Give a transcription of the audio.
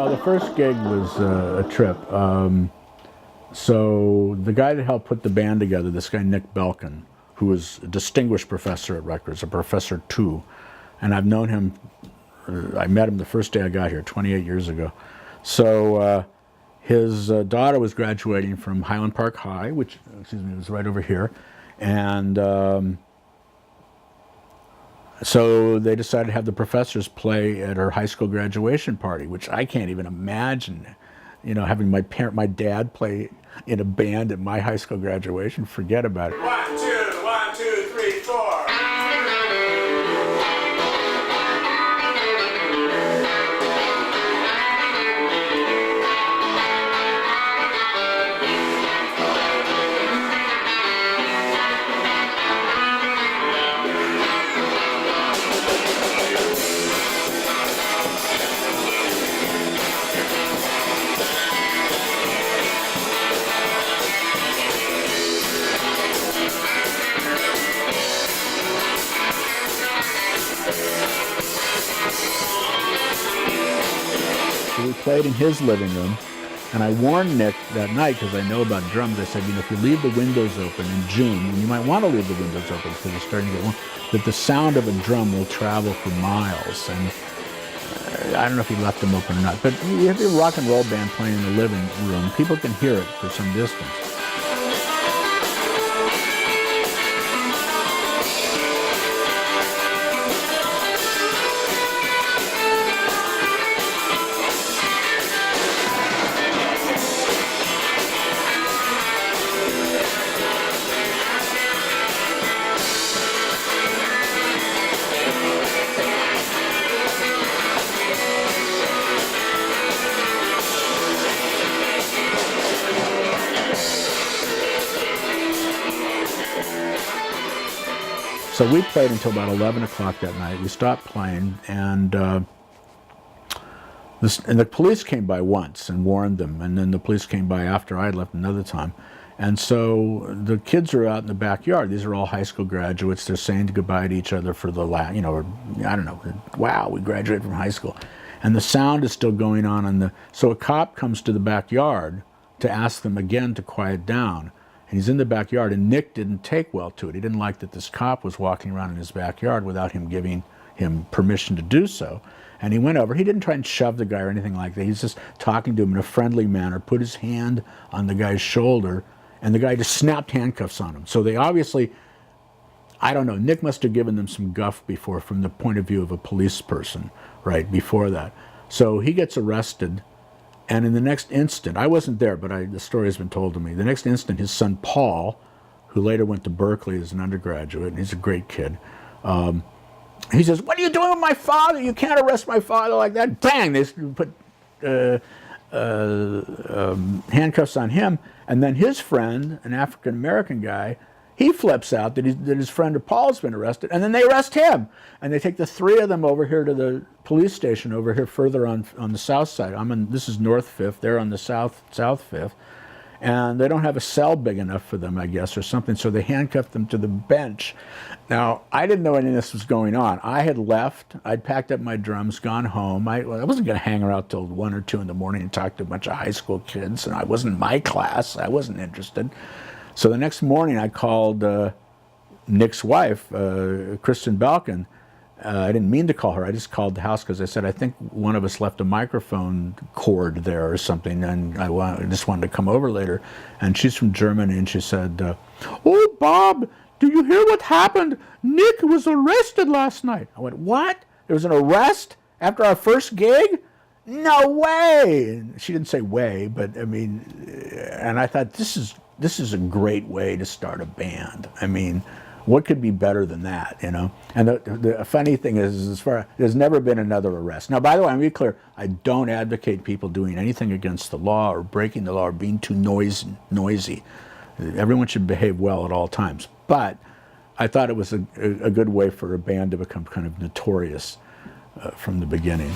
Well, the first gig was a trip. So the guy that helped put the band together, this guy Nick Belkin, who was a distinguished professor at Rutgers, a professor too, and I've known him, I met him the first day I got here, 28 years ago. So his daughter was graduating from Highland Park High, which, excuse me, was right over here, and so they decided to have the professors play at her high school graduation party, which I can't even imagine, you know, having my dad play in a band at my high school graduation. Forget about it. 1, 2, 3, 4. We played in his living room, and I warned Nick that night, because I know about drums. I said, you know, if you leave the windows open in June, and you might want to leave the windows open because it's starting to get warm, that the sound of a drum will travel for miles. And I don't know if he left them open or not, but you have a rock and roll band playing in the living room, people can hear it for some distance. So we played until about 11 o'clock that night. We stopped playing, and the police came by once and warned them, and then the police came by after I had left another time. And so the kids are out in the backyard. These are all high school graduates. They're saying goodbye to each other for the last, you know, or, I don't know, wow, we graduated from high school. And the sound is still going on. So a cop comes to the backyard to ask them again to quiet down. And he's in the backyard, and Nick didn't take well to it. He didn't like that this cop was walking around in his backyard without him giving him permission to do so. And he went over. He didn't try and shove the guy or anything like that. He's just talking to him in a friendly manner, put his hand on the guy's shoulder, and the guy just snapped handcuffs on him. So they obviously, I don't know, Nick must have given them some guff before from the point of view of a police person, right, before that. So he gets arrested. And in the next instant, I wasn't there, but the story has been told to me. The next instant, his son Paul, who later went to Berkeley as an undergraduate, and he's a great kid, he says, "What are you doing with my father? You can't arrest my father like that." Bang! They put handcuffs on him. And then his friend, an African-American guy, he flips out that his friend Paul's been arrested, and then they arrest him. And they take the three of them over here to the police station over here further on the south side. This is North Fifth, they're on the south Fifth. And they don't have a cell big enough for them, I guess, or something, so they handcuffed them to the bench. Now, I didn't know any of this was going on. I had left, I'd packed up my drums, gone home. I wasn't gonna hang around till 1 or 2 in the morning and talk to a bunch of high school kids, and I wasn't in my class, I wasn't interested. So the next morning I called Nick's wife, Kristen Belkin. I didn't mean to call her, I just called the house because I said, I think one of us left a microphone cord there or something, and I just wanted to come over later. And she's from Germany, and she said, "Oh, Bob, do you hear what happened? Nick was arrested last night." I went, "What? There was an arrest after our first gig? No way!" And she didn't say way, but I mean, and I thought, this is a great way to start a band. I mean, what could be better than that, you know? And the funny thing is, there's never been another arrest. Now, by the way, I'm be clear, I don't advocate people doing anything against the law or breaking the law or being too noisy. Everyone should behave well at all times. But I thought it was a good way for a band to become kind of notorious from the beginning.